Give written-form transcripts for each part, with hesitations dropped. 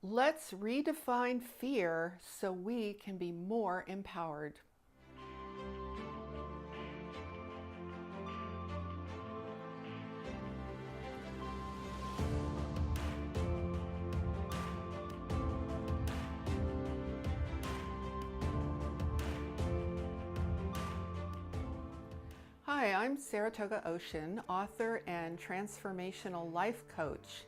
Let's redefine fear so we can be more empowered. Hi, I'm Saratoga Ocean, author and transformational life coach.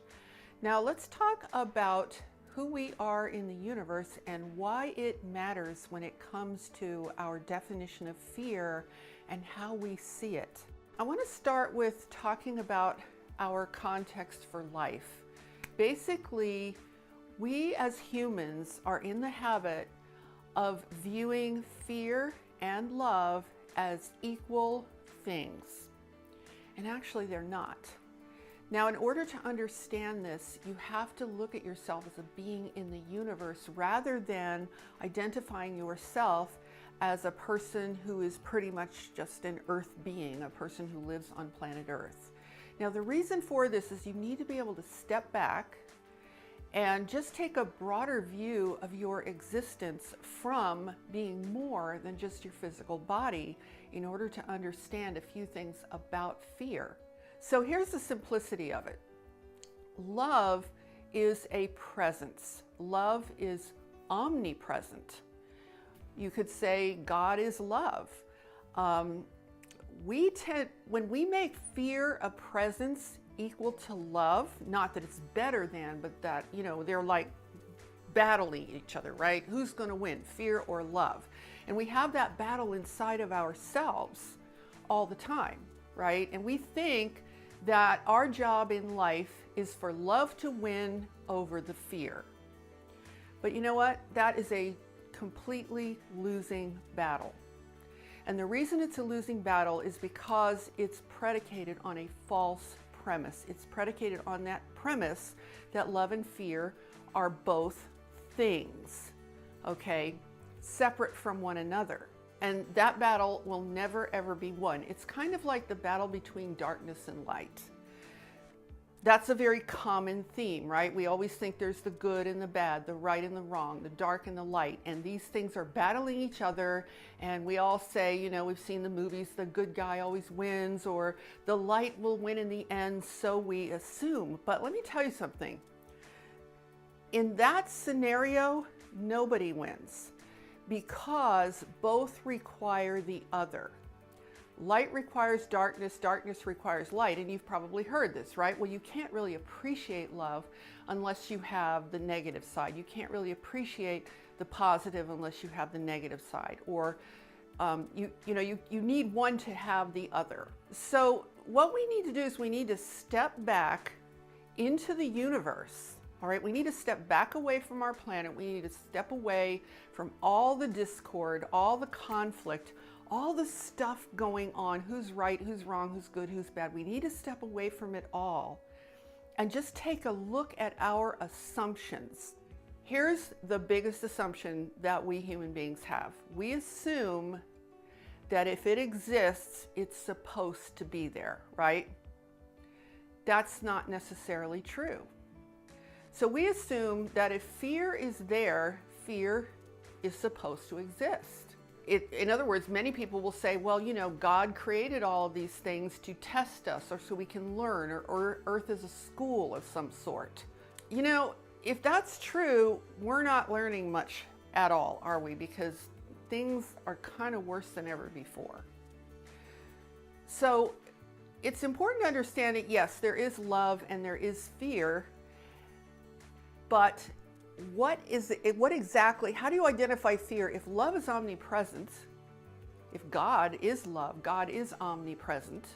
Now let's talk about who we are in the universe and why it matters when it comes to our definition of fear and how we see it. I want to start with talking about our context for life. Basically, we as humans are in the habit of viewing fear and love as equal things. And actually, they're not. Now, in order to understand this, you have to look at yourself as a being in the universe rather than identifying yourself as a person who is pretty much just an Earth being, a person who lives on planet Earth. Now, the reason for this is you need to be able to step back and just take a broader view of your existence from being more than just your physical body in order to understand a few things about fear. So here's the simplicity of it. Love is a presence. Love is omnipresent. You could say God is love. When we make fear a presence equal to love, not that it's better than, but that, they're like battling each other, right? Who's going to win, fear or love? And we have that battle inside of ourselves all the time, right? And we think that our job in life is for love to win over the fear. But you know what? That is a completely losing battle. And the reason it's a losing battle is because it's predicated on a false premise. It's predicated on that premise that love and fear are both things, okay, separate from one another. And that battle will never ever be won. It's kind of like the battle between darkness and light. That's a very common theme, right? We always think there's the good and the bad, the right and the wrong, the dark and the light, and these things are battling each other. And we all say, we've seen the movies, the good guy always wins, or the light will win in the end, so we assume. But let me tell you something. In that scenario, nobody wins, because both require the other. Light requires darkness, darkness requires light, and you've probably heard this, right? Well, you can't really appreciate love unless you have the negative side. You can't really appreciate the positive unless you have the negative side, or you need one to have the other. So what we need to do is we need to step back into the universe. All right, we need to step back away from our planet. We need to step away from all the discord, all the conflict, all the stuff going on. Who's right, who's wrong, who's good, who's bad. We need to step away from it all and just take a look at our assumptions. Here's the biggest assumption that we human beings have. We assume that if it exists, it's supposed to be there, right? That's not necessarily true. So we assume that if fear is there, fear is supposed to exist. In other words, many people will say, well, God created all of these things to test us, or so we can learn, or Earth is a school of some sort. If that's true, we're not learning much at all, are we? Because things are kind of worse than ever before. So it's important to understand that, yes, there is love and there is fear. But what exactly, how do you identify fear? If love is omnipresent, if God is love, God is omnipresent,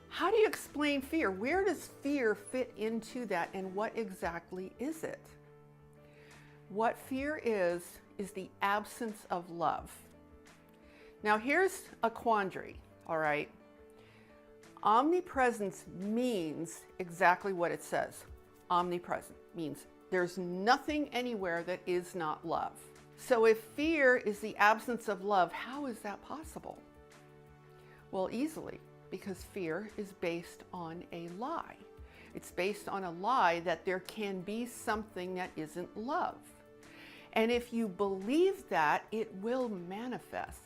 how do you explain fear? Where does fear fit into that, and what exactly is it? What fear is the absence of love. Now here's a quandary, all right? Omnipresence means exactly what it says. Omnipresent means there's nothing anywhere that is not love. So if fear is the absence of love, how is that possible? Well, easily, because fear is based on a lie. It's based on a lie that there can be something that isn't love. And if you believe that, it will manifest.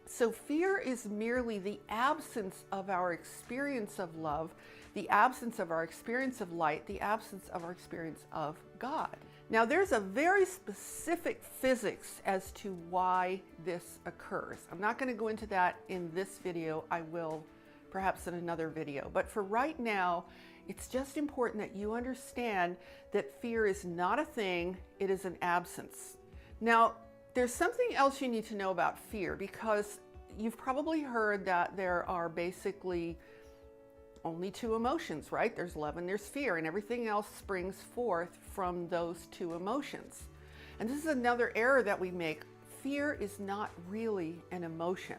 So fear is merely the absence of our experience of love, the absence of our experience of light, the absence of our experience of God. Now, there's a very specific physics as to why this occurs. I'm not going to go into that in this video. I will perhaps in another video. But for right now, it's just important that you understand that fear is not a thing, it is an absence. Now, there's something else you need to know about fear, because you've probably heard that there are basically only two emotions, right? There's love and there's fear, and everything else springs forth from those two emotions. And this is another error that we make. Fear is not really an emotion.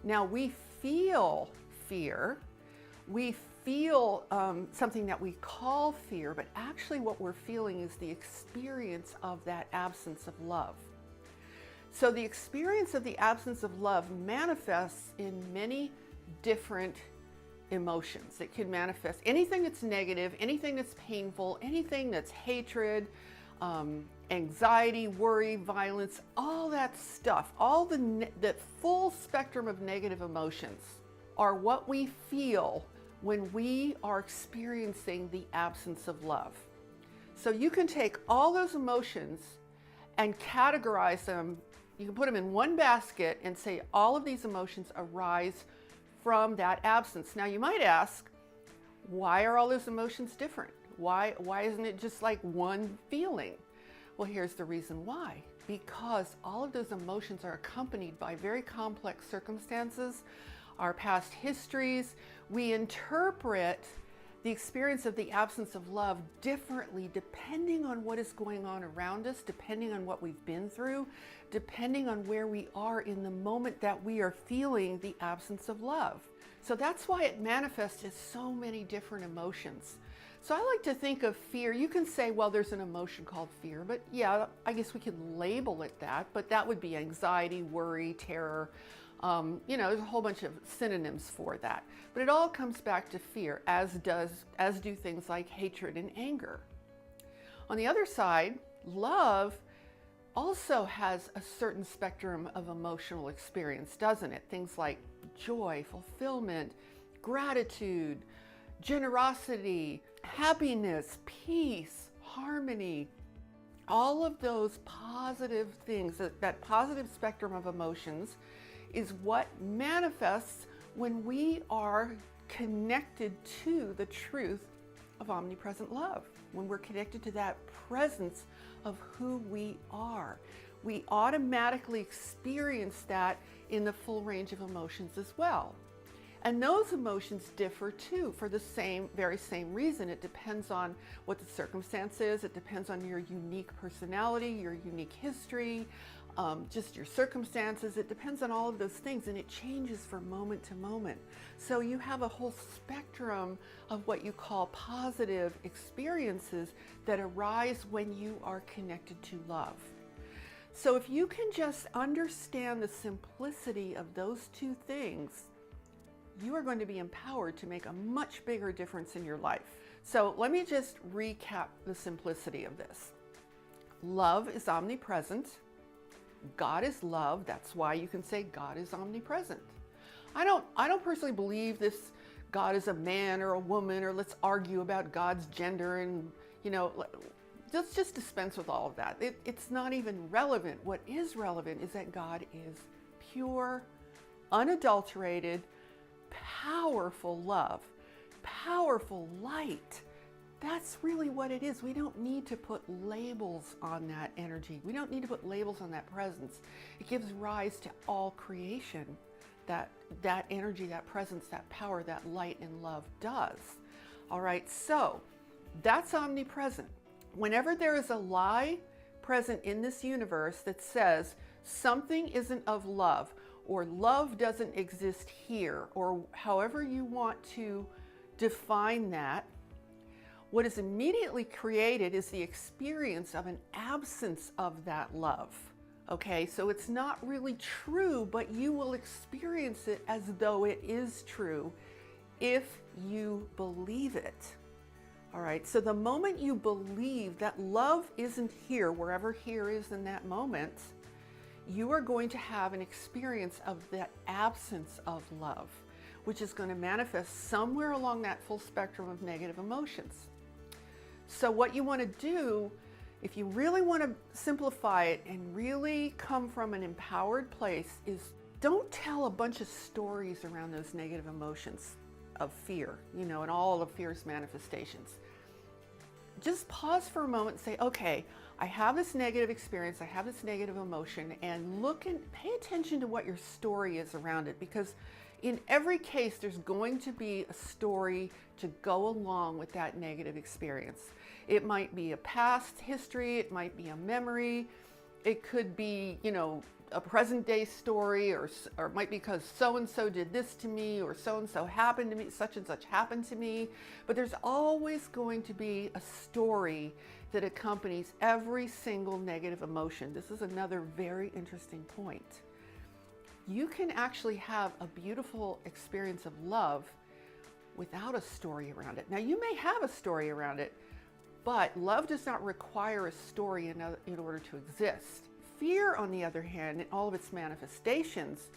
Now, we feel fear, we feel something that we call fear, but actually what we're feeling is the experience of that absence of love. So the experience of the absence of love manifests in many different emotions. It can manifest anything that's negative, anything that's painful, anything that's hatred, anxiety, worry, violence, all that stuff, all the full spectrum of negative emotions are what we feel when we are experiencing the absence of love. So you can take all those emotions and categorize them. You can put them in one basket and say all of these emotions arise from that absence. Now you might ask, why are all those emotions different? Why isn't it just like one feeling? Well, here's the reason why. Because all of those emotions are accompanied by very complex circumstances, our past histories. We interpret the experience of the absence of love differently depending on what is going on around us, depending on what we've been through, depending on where we are in the moment that we are feeling the absence of love. So that's why it manifests as so many different emotions. So I like to think of fear. You can say, well, there's an emotion called fear, but yeah, I guess we can label it that, but that would be anxiety, worry, terror. There's a whole bunch of synonyms for that, but it all comes back to fear, as do things like hatred and anger. On the other side, love also has a certain spectrum of emotional experience, doesn't it? Things like joy, fulfillment, gratitude, generosity, happiness, peace, harmony, all of those positive things, that positive spectrum of emotions is what manifests when we are connected to the truth of omnipresent love, when we're connected to that presence of who we are. We automatically experience that in the full range of emotions as well. And those emotions differ too for the very same reason. It depends on what the circumstance is. It depends on your unique personality, your unique history, just your circumstances. It depends on all of those things, and it changes from moment to moment. So you have a whole spectrum of what you call positive experiences that arise when you are connected to love. So if you can just understand the simplicity of those two things, you are going to be empowered to make a much bigger difference in your life. So let me just recap the simplicity of this. Love is omnipresent. God is love. That's why you can say God is omnipresent. I don't personally believe this God is a man or a woman, or let's argue about God's gender, and let's just dispense with all of that. It's not even relevant. What is relevant is that God is pure, unadulterated, powerful love, powerful light. That's really what it is. We don't need to put labels on that energy. We don't need to put labels on that presence. It gives rise to all creation. That energy, that presence, that power, that light and love does. All right, so that's omnipresent. Whenever there is a lie present in this universe that says something isn't of love, or love doesn't exist here, or however you want to define that, what is immediately created is the experience of an absence of that love. Okay, so it's not really true, but you will experience it as though it is true if you believe it. All right, so the moment you believe that love isn't here, wherever here is in that moment, you are going to have an experience of that absence of love, which is going to manifest somewhere along that full spectrum of negative emotions. So what you want to do, if you really want to simplify it and really come from an empowered place, is don't tell a bunch of stories around those negative emotions of fear, and all of fear's manifestations. Just pause for a moment and say, okay, I have this negative experience, I have this negative emotion, and look and pay attention to what your story is around it, because in every case, there's going to be a story to go along with that negative experience. It might be a past history, it might be a memory, it could be, a present day story, or it might be because so-and-so did this to me, or so-and-so happened to me, such and such happened to me. But there's always going to be a story that accompanies every single negative emotion. This is another very interesting point. You can actually have a beautiful experience of love without a story around it. Now, you may have a story around it, but love does not require a story in order to exist. Fear, on the other hand, in all of its manifestations,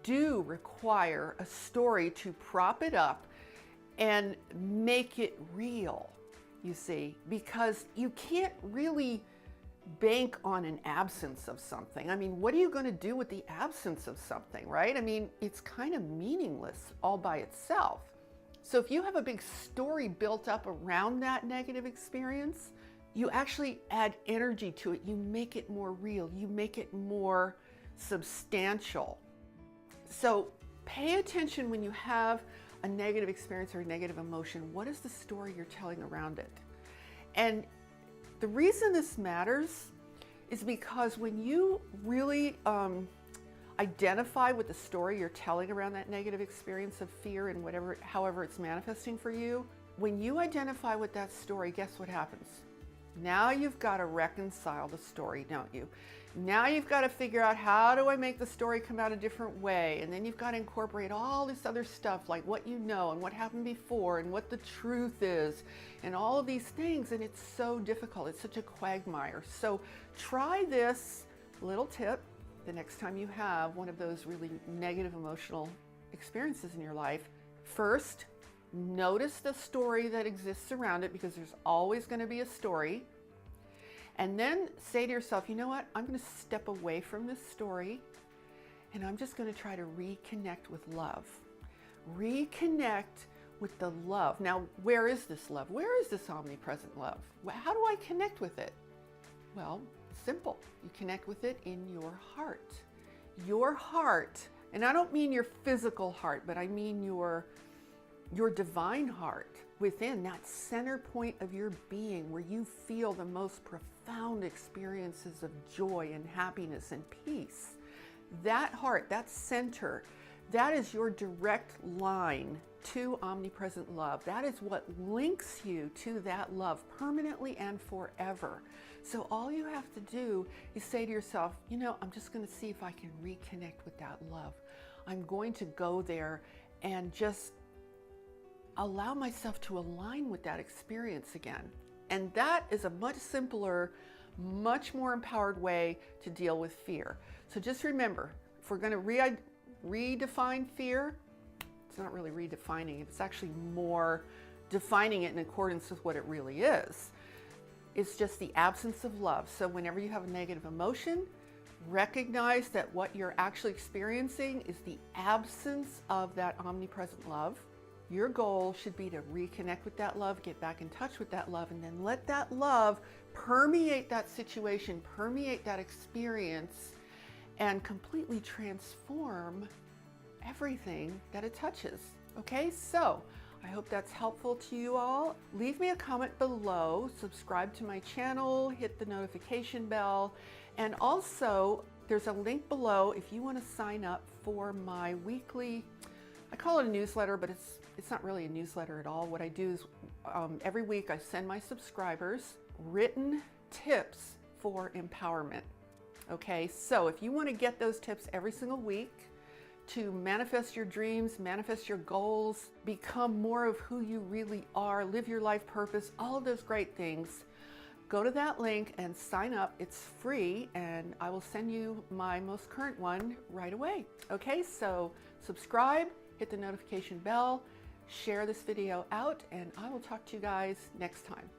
do require a story to prop it up and make it real, you see, because you can't really bank on an absence of something. I mean, what are you going to do with the absence of something, right? I mean, it's kind of meaningless all by itself. So if you have a big story built up around that negative experience, you actually add energy to it. You make it more real. You make it more substantial. So pay attention when you have a negative experience or a negative emotion. What is the story you're telling around it? And the reason this matters is because when you really identify with the story you're telling around that negative experience of fear and however it's manifesting for you, when you identify with that story, guess what happens? Now you've got to reconcile the story, don't you? Now you've got to figure out, how do I make the story come out a different way? And then you've got to incorporate all this other stuff, like what you know and what happened before and what the truth is and all of these things. And it's so difficult. It's such a quagmire. So try this little tip the next time you have one of those really negative emotional experiences in your life. First, notice the story that exists around it, because there's always going to be a story. And then say to yourself, you know what? I'm going to step away from this story and I'm just going to try to reconnect with love. Reconnect with the love. Now, where is this love? Where is this omnipresent love? How do I connect with it? Well, simple. You connect with it in your heart. Your heart, and I don't mean your physical heart, but I mean your divine heart within, that center point of your being where you feel the most profound experiences of joy and happiness and peace. That heart, that center, that is your direct line to omnipresent love. That is what links you to that love permanently and forever. So all you have to do is say to yourself, I'm just going to see if I can reconnect with that love. I'm going to go there and just allow myself to align with that experience again. And that is a much simpler, much more empowered way to deal with fear. So just remember, if we're going to redefine fear, it's not really redefining it, it's actually more defining it in accordance with what it really is. It's just the absence of love. So whenever you have a negative emotion, recognize that what you're actually experiencing is the absence of that omnipresent love. Your goal should be to reconnect with that love, get back in touch with that love, and then let that love permeate that situation, permeate that experience, and completely transform everything that it touches. Okay, so I hope that's helpful to you all. Leave me a comment below, subscribe to my channel, hit the notification bell, and also there's a link below if you want to sign up for my weekly, I call it a newsletter, but it's not really a newsletter at all. What I do is every week I send my subscribers written tips for empowerment. Okay, so if you want to get those tips every single week, to manifest your dreams, manifest your goals, become more of who you really are, live your life purpose, all of those great things, go to that link and sign up. It's free, and I will send you my most current one right away. Okay, so subscribe, hit the notification bell, share this video out, and I will talk to you guys next time.